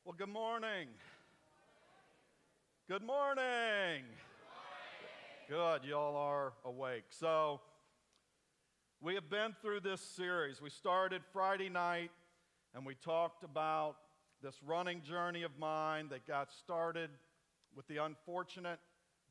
Well, good morning. Good morning. Good, y'all are awake. So, we have been through this series. We started Friday night, and we talked about this running journey of mine that got started with the unfortunate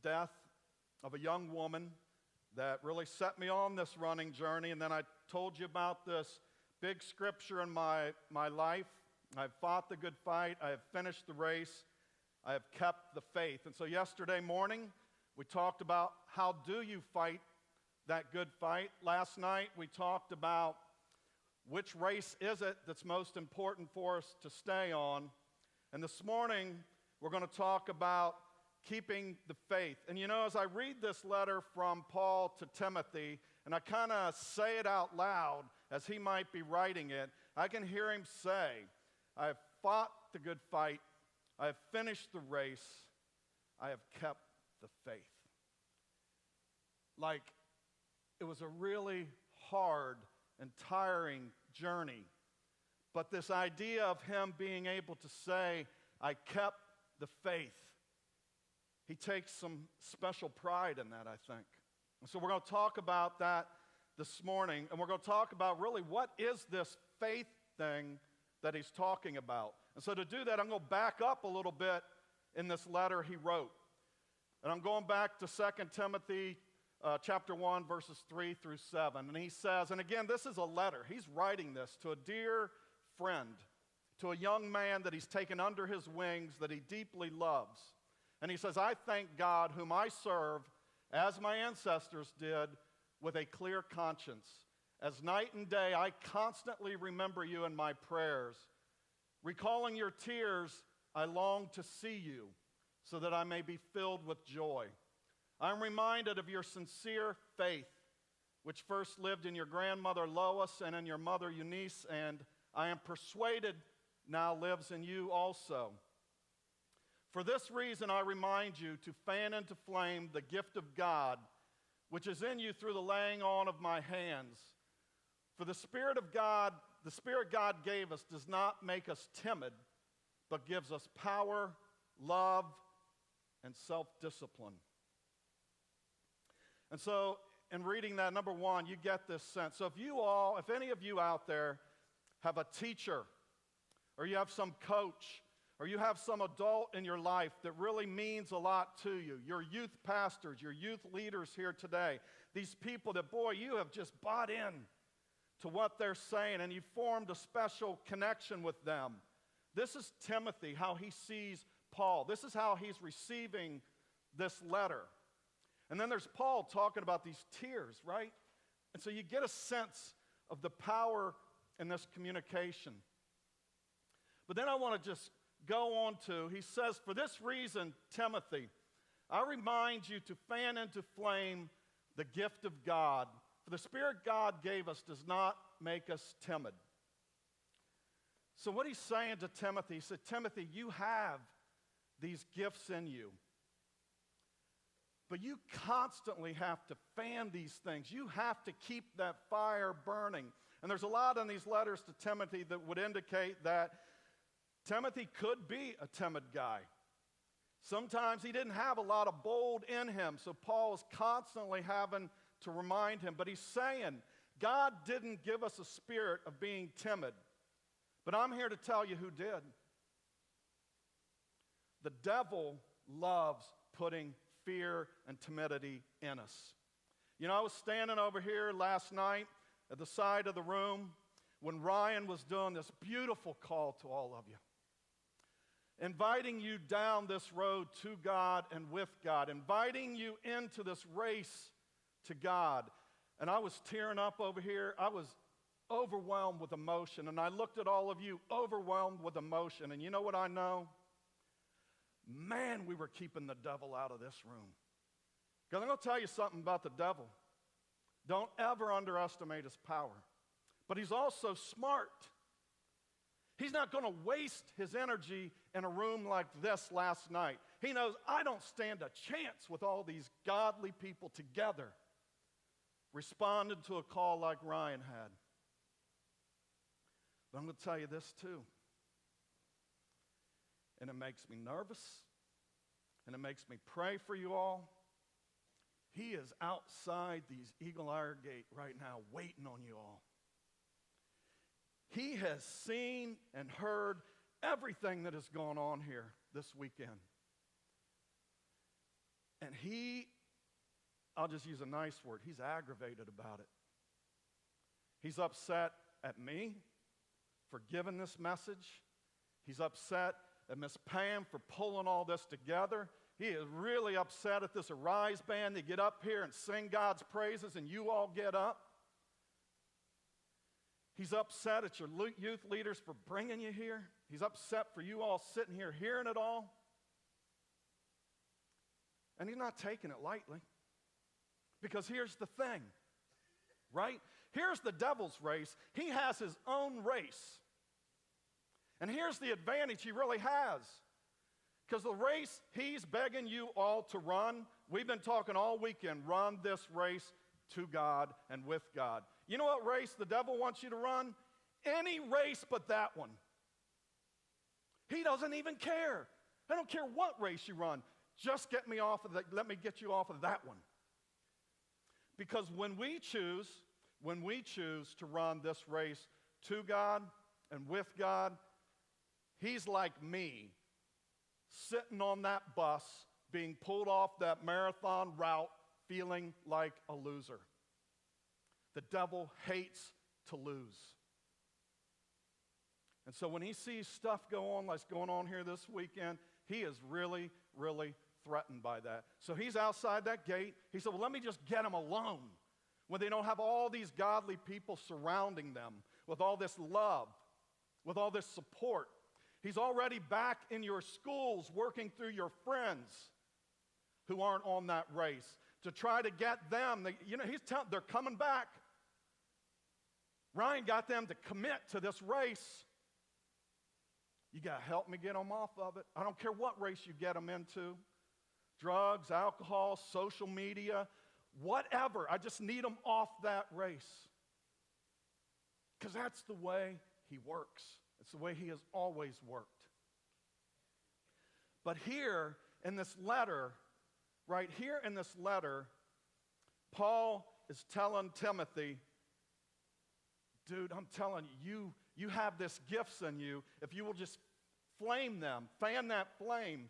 death of a young woman that really set me on this running journey. And then I told you about this big scripture in my life. I've fought the good fight. I have finished the race. I have kept the faith. And so yesterday morning, we talked about how do you fight that good fight. Last night, we talked about which race is it that's most important for us to stay on. And this morning, we're going to talk about keeping the faith. And you know, as I read this letter from Paul to Timothy, and I kind of say it out loud as he might be writing it, I can hear him say, I have fought the good fight, I have finished the race, I have kept the faith. Like, it was a really hard and tiring journey. But this idea of him being able to say, I kept the faith, he takes some special pride in that, I think. And so we're going to talk about that this morning, and we're going to talk about really what is this faith thing that he's talking about. And so to do that, I'm going to back up a little bit in this letter he wrote. And I'm going back to 2 Timothy chapter 1, verses 3 through 7. And he says, and again, this is a letter. He's writing this to a dear friend, to a young man that he's taken under his wings, that he deeply loves. And he says, I thank God whom I serve, as my ancestors did, with a clear conscience. As night and day, I constantly remember you in my prayers. Recalling your tears, I long to see you, so that I may be filled with joy. I'm reminded of your sincere faith, which first lived in your grandmother Lois and in your mother Eunice, and I am persuaded now lives in you also. For this reason, I remind you to fan into flame the gift of God, which is in you through the laying on of my hands. For the Spirit God gave us does not make us timid, but gives us power, love, and self-discipline. And so, in reading that, number one, you get this sense. So if any of you out there have a teacher, or you have some coach, or you have some adult in your life that really means a lot to you, your youth pastors, your youth leaders here today, these people that, boy, you have just bought in to what they're saying, and you formed a special connection with them. This is Timothy, how he sees Paul. This is how he's receiving this letter. And then there's Paul talking about these tears, right? And so you get a sense of the power in this communication. But then I want to just go on to, he says, for this reason, Timothy, I remind you to fan into flame the gift of God. For the Spirit God gave us does not make us timid. So what he's saying to Timothy, he said, Timothy, you have these gifts in you. But you constantly have to fan these things. You have to keep that fire burning. And there's a lot in these letters to Timothy that would indicate that Timothy could be a timid guy. Sometimes he didn't have a lot of bold in him, so Paul is constantly having to remind him. But he's saying, God didn't give us a spirit of being timid. But I'm here to tell you who did. The devil loves putting fear and timidity in us. You know, I was standing over here last night at the side of the room when Ryan was doing this beautiful call to all of you, inviting you down this road to God and with God, inviting you into this race to God. And I was tearing up over here. I was overwhelmed with emotion. And I looked at all of you overwhelmed with emotion. And you know what I know? Man, we were keeping the devil out of this room. Because I'm going to tell you something about the devil. Don't ever underestimate his power. But he's also smart. He's not going to waste his energy in a room like this last night. He knows I don't stand a chance with all these godly people together responding to a call like Ryan had. But I'm going to tell you this too. and it makes me nervous, and it makes me pray for you all. He is outside these Eagle Eyrie Gate right now waiting on you all. He has seen and heard everything that has gone on here this weekend. And I'll just use a nice word, he's aggravated about it. He's upset at me for giving this message. He's upset at Miss Pam for pulling all this together. He is really upset at this Arise band. They get up here and sing God's praises, and you all get up. He's upset at your youth leaders for bringing you here. He's upset for you all sitting here hearing it all. And he's not taking it lightly. Because here's the thing, right? Here's the devil's race. He has his own race. And here's the advantage he really has. Because the race he's begging you all to run, we've been talking all weekend, run this race to God and with God. You know what race the devil wants you to run? Any race but that one. He doesn't even care. I don't care what race you run. Just let me get you off of that one. Because when we choose to run this race to God and with God, he's like me, sitting on that bus, being pulled off that marathon route, feeling like a loser. The devil hates to lose. And so when he sees stuff go on like going on here this weekend, he is really, really threatened by that. So he's outside that gate. He said, well, let me just get them alone when they don't have all these godly people surrounding them with all this love, with all this support. He's already back in your schools working through your friends who aren't on that race to try to get them. They're coming back. Ryan got them to commit to this race. You got to help me get them off of it. I don't care what race you get them into. Drugs, alcohol, social media, whatever. I just need them off that race. Because that's the way he works. It's the way he has always worked. But here in this letter, right here in this letter, Paul is telling Timothy, dude, I'm telling you, you have this gifts in you. If you will just flame them, fan that flame,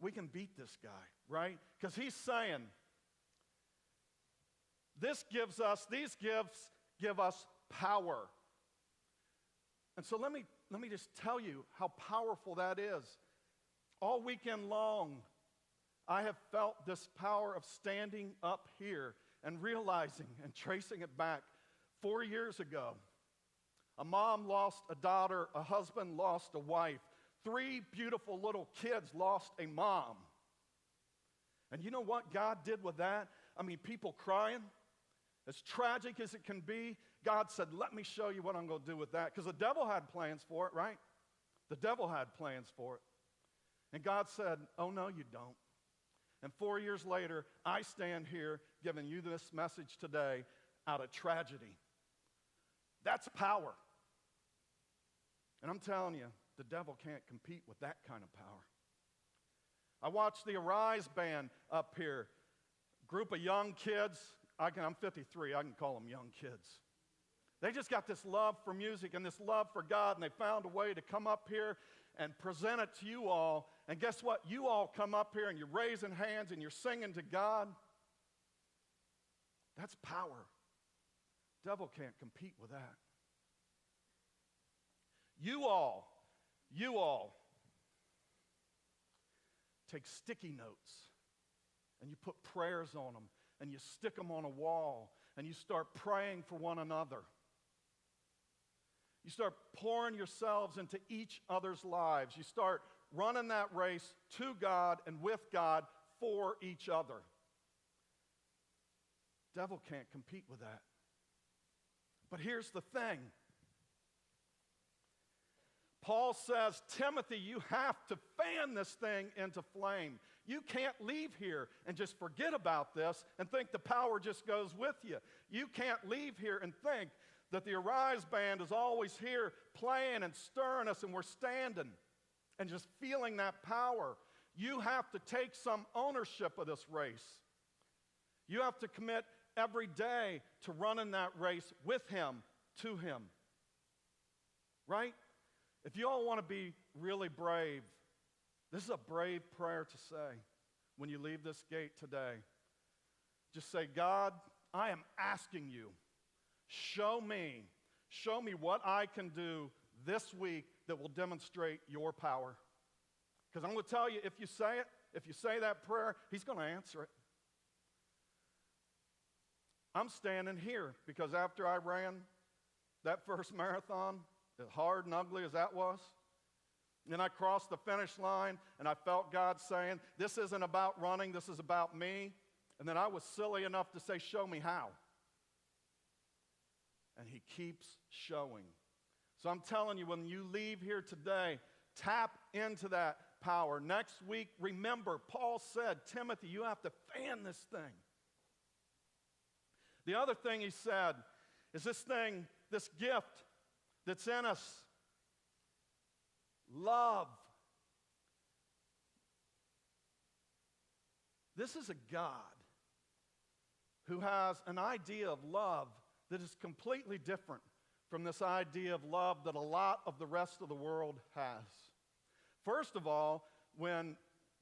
we can beat this guy, right? Because he's saying, these gifts give us power. And so let me just tell you how powerful that is. All weekend long, I have felt this power of standing up here and realizing and tracing it back 4 years ago. A mom lost a daughter, a husband lost a wife, 3 beautiful little kids lost a mom. And you know what God did with that? I mean, people crying. As tragic as it can be, God said, let me show you what I'm going to do with that. Because the devil had plans for it, right? The devil had plans for it. And God said, oh, no, you don't. And 4 years later, I stand here giving you this message today out of tragedy. That's power. And I'm telling you, the devil can't compete with that kind of power. I watched the Arise band up here. Group of young kids. I'm 53. I can call them young kids. They just got this love for music and this love for God, and they found a way to come up here and present it to you all. And guess what? You all come up here and you're raising hands and you're singing to God. That's power. Devil can't compete with that. You all take sticky notes and you put prayers on them and you stick them on a wall and you start praying for one another. You start pouring yourselves into each other's lives. You start running that race to God and with God for each other. Devil can't compete with that. But here's the thing. Paul says, Timothy, you have to fan this thing into flame. You can't leave here and just forget about this and think the power just goes with you. You can't leave here and think that the Arise band is always here playing and stirring us and we're standing and just feeling that power. You have to take some ownership of this race. You have to commit every day to running that race with him, to him. Right? If you all want to be really brave, this is a brave prayer to say when you leave this gate today. Just say, God, I am asking you, show me what I can do this week that will demonstrate your power. Because I'm going to tell you, if you say that prayer, he's going to answer it. I'm standing here because after I ran that first marathon, as hard and ugly as that was, and I crossed the finish line, and I felt God saying, this isn't about running, this is about me. And then I was silly enough to say, show me how. And he keeps showing. So I'm telling you, when you leave here today, tap into that power. Next week, remember, Paul said, Timothy, you have to fan this thing. The other thing he said is this thing, this gift that's in us, love. This is a God who has an idea of love that is completely different from this idea of love that a lot of the rest of the world has. First of all, when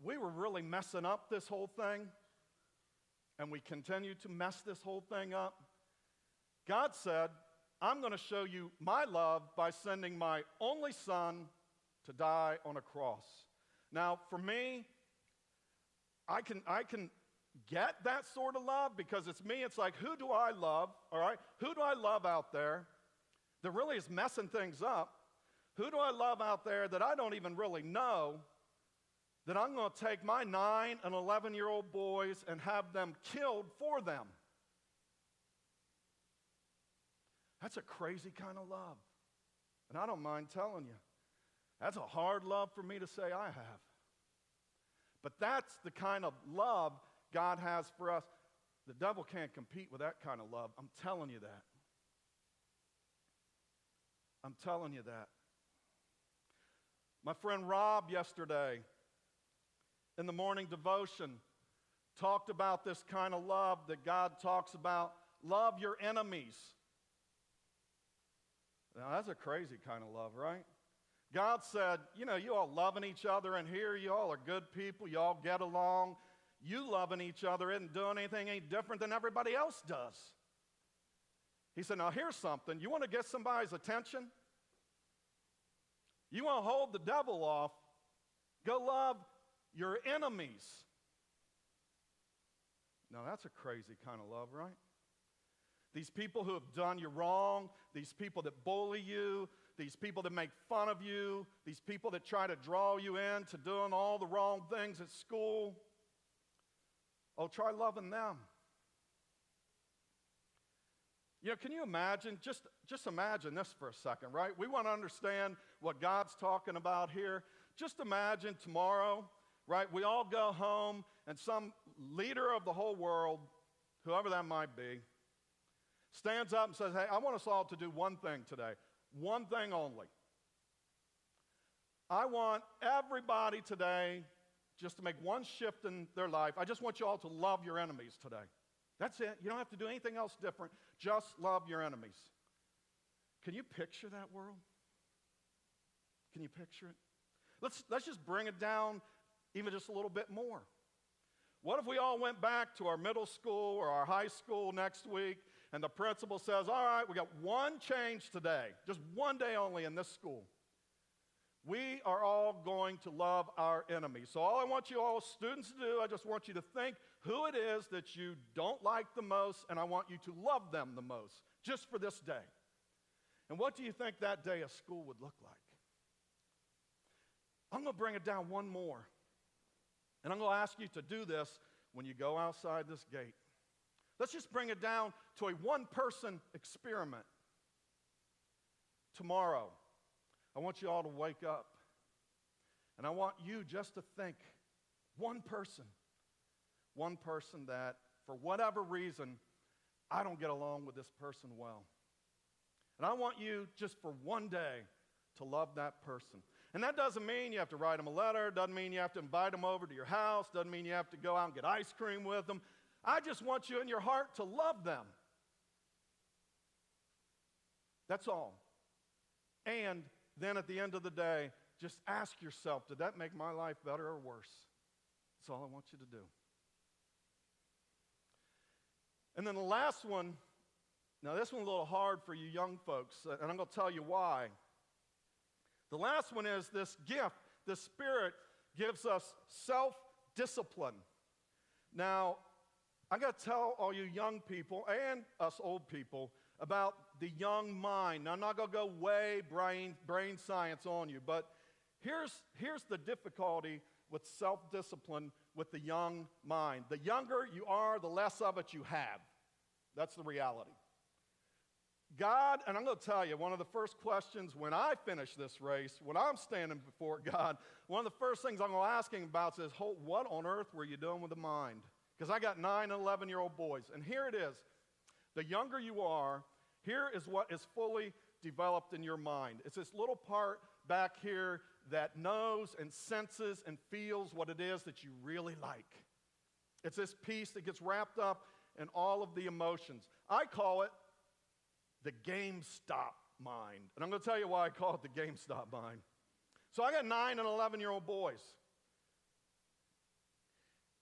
we were really messing up this whole thing, and we continue to mess this whole thing up, God said, I'm going to show you my love by sending my only son to die on a cross. Now, for me, I can get that sort of love because it's me. It's like, who do I love, all right? Who do I love out there that really is messing things up? Who do I love out there that I don't even really know that I'm going to take my 9 and 11-year-old boys and have them killed for them? That's a crazy kind of love. And I don't mind telling you, that's a hard love for me to say I have. But that's the kind of love God has for us. The devil can't compete with that kind of love. I'm telling you that. I'm telling you that. My friend Rob yesterday in the morning devotion talked about this kind of love that God talks about. Love your enemies. Now, that's a crazy kind of love, right? God said, you all loving each other in here, you all are good people, you all get along. You loving each other isn't doing anything any different than everybody else does. He said, now here's something. You want to get somebody's attention? You want to hold the devil off? Go love your enemies. Now that's a crazy kind of love, right? These people who have done you wrong, these people that bully you, these people that make fun of you, these people that try to draw you into doing all the wrong things at school. Oh, try loving them. Can you imagine? Just imagine this for a second, right? We want to understand what God's talking about here. Just imagine tomorrow, right? We all go home and some leader of the whole world, whoever that might be, stands up and says, hey, I want us all to do one thing today. One thing only. I want everybody today just to make one shift in their life. I just want you all to love your enemies today. That's it. You don't have to do anything else different. Just love your enemies. Can you picture that world? Can you picture it? Let's just bring it down even just a little bit more. What if we all went back to our middle school or our high school next week, and the principal says, all right, we got one change today, just one day only in this school. We are all going to love our enemies. So all I want you all students to do, I just want you to think who it is that you don't like the most, and I want you to love them the most, just for this day. And what do you think that day of school would look like? I'm going to bring it down one more. And I'm going to ask you to do this when you go outside this gate. Let's just bring it down to a one-person experiment. Tomorrow, I want you all to wake up, and I want you just to think one person that, for whatever reason, I don't get along with this person well. And I want you just for one day to love that person. And that doesn't mean you have to write them a letter. Doesn't mean you have to invite them over to your house. Doesn't mean you have to go out and get ice cream with them. I just want you in your heart to love them. That's all. And then at the end of the day, just ask yourself, did that make my life better or worse? That's all I want you to do. And then the last one, now this one's a little hard for you young folks, and I'm going to tell you why. The last one is this gift, the Spirit gives us self-discipline. Now, I got to tell all you young people and us old people about the young mind. Now, I'm not going to go way brain science on you, but here's the difficulty with self-discipline with the young mind. The younger you are, the less of it you have. That's the reality. God, and I'm going to tell you, one of the first questions when I finish this race, when I'm standing before God, one of the first things I'm going to ask him about is, what on earth were you doing with the mind? Because I got 9 and 11-year-old boys. And here it is. The younger you are, here is what is fully developed in your mind. It's this little part back here that knows and senses and feels what it is that you really like. It's this piece that gets wrapped up in all of the emotions. I call it the GameStop mind. And I'm going to tell you why I call it the GameStop mind. So I got 9 and 11-year-old boys.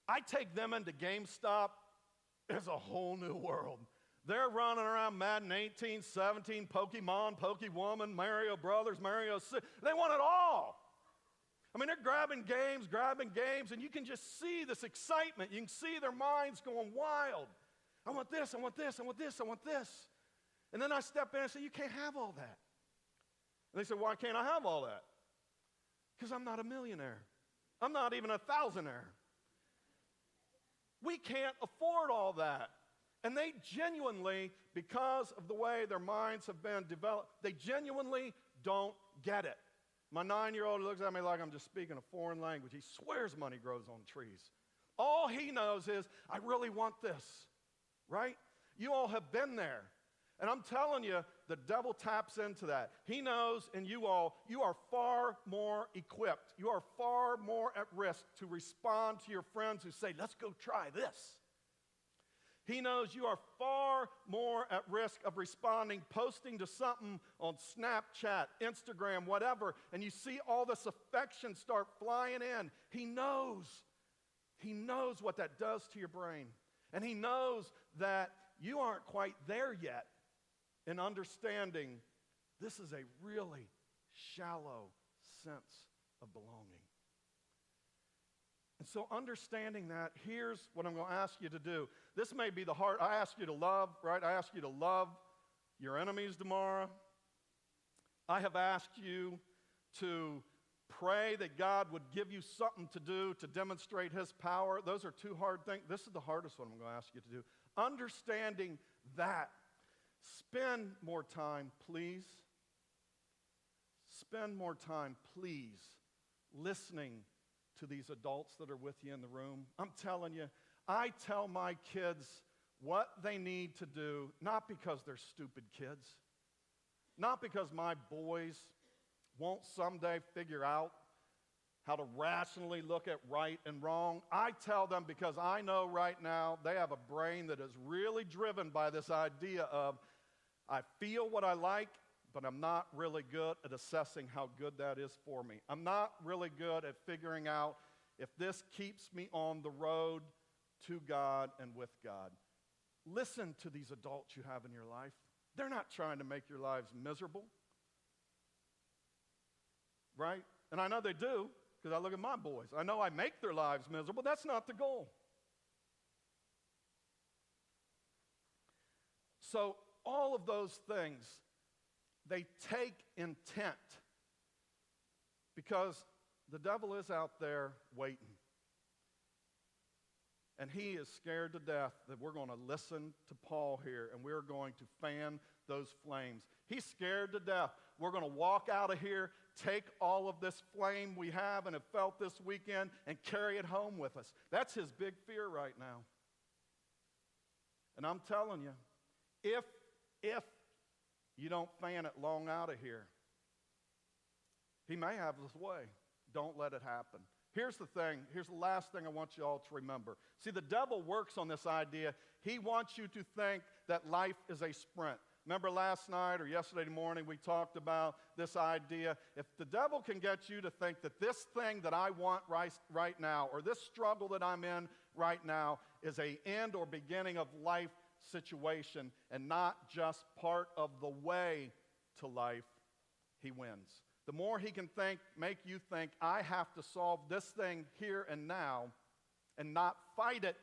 I take them into GameStop as a whole new world. They're running around Madden 18, 17, Pokemon, Pokewoman, Mario Brothers, Mario 6. They want it all. I mean, they're grabbing games, and you can just see this excitement. You can see their minds going wild. I want this, I want this, I want this, I want this. And then I step in and say, you can't have all that. And they say, why can't I have all that? Because I'm not a millionaire. I'm not even a thousandaire. We can't afford all that. And they genuinely, because of the way their minds have been developed, they genuinely don't get it. My 9-year-old looks at me like I'm just speaking a foreign language. He swears money grows on trees. All he knows is, I really want this, right? You all have been there. And I'm telling you, the devil taps into that. He knows, and you are far more equipped. You are far more at risk to respond to your friends who say, let's go try this. He knows you are far more at risk of responding, posting to something on Snapchat, Instagram, whatever, and you see all this affection start flying in. He knows what that does to your brain. And he knows that you aren't quite there yet in understanding this is a really shallow sense of belonging. And so understanding that, here's what I'm going to ask you to do. This may be the hard, I ask you to love, right? I ask you to love your enemies tomorrow. I have asked you to pray that God would give you something to do to demonstrate his power. Those are two hard things. This is the hardest one I'm going to ask you to do. Understanding that. Spend more time, please. Spend more time, please, listening to these adults that are with you in the room. I'm telling you, I tell my kids what they need to do, not because they're stupid kids, not because my boys won't someday figure out how to rationally look at right and wrong. I tell them because I know right now they have a brain that is really driven by this idea of, I feel what I like, but I'm not really good at assessing how good that is for me. I'm not really good at figuring out if this keeps me on the road to God and with God. Listen to these adults you have in your life. They're not trying to make your lives miserable, right? And I know they do, because I look at my boys. I know I make their lives miserable. That's not the goal. So all of those things, they take intent, because the devil is out there waiting. And he is scared to death that we're going to listen to Paul here and we're going to fan those flames. He's scared to death. We're going to walk out of here, take all of this flame we have and have felt this weekend and carry it home with us. That's his big fear right now. And I'm telling you, if you don't fan it long out of here, He may have his way. Don't let it happen. Here's the thing. Here's the last thing I want you all to remember. See, the devil works on this idea. He wants you to think that life is a sprint. Remember last night or yesterday morning we talked about this idea. If the devil can get you to think that this thing that I want right now, or this struggle that I'm in right now, is an end or beginning of life situation and not just part of the way to life, he wins. The more he can make you think, I have to solve this thing here and now and not fight it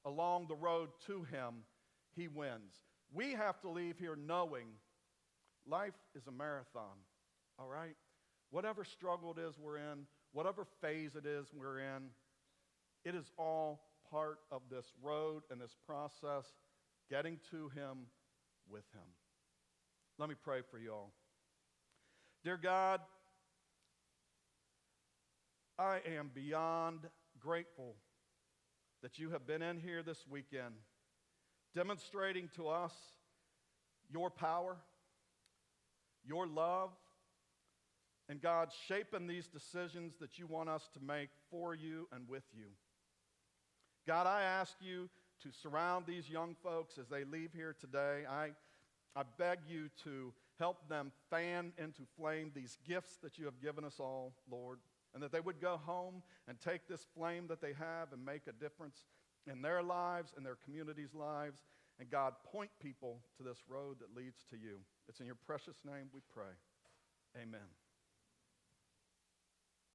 along the road to him, he wins. We have to leave here knowing life is a marathon, all right? Whatever struggle it is we're in, whatever phase it is we're in, it is all part of this road and this process, getting to him with him. Let me pray for you all. Dear God, I am beyond grateful that you have been in here this weekend, demonstrating to us your power, your love, and God, shaping these decisions that you want us to make for you and with you. God, I ask you to surround these young folks as they leave here today. I beg you to help them fan into flame these gifts that you have given us all, Lord, and that they would go home and take this flame that they have and make a difference in their lives and their communities' lives. And God, point people to this road that leads to you. It's in your precious name we pray. Amen.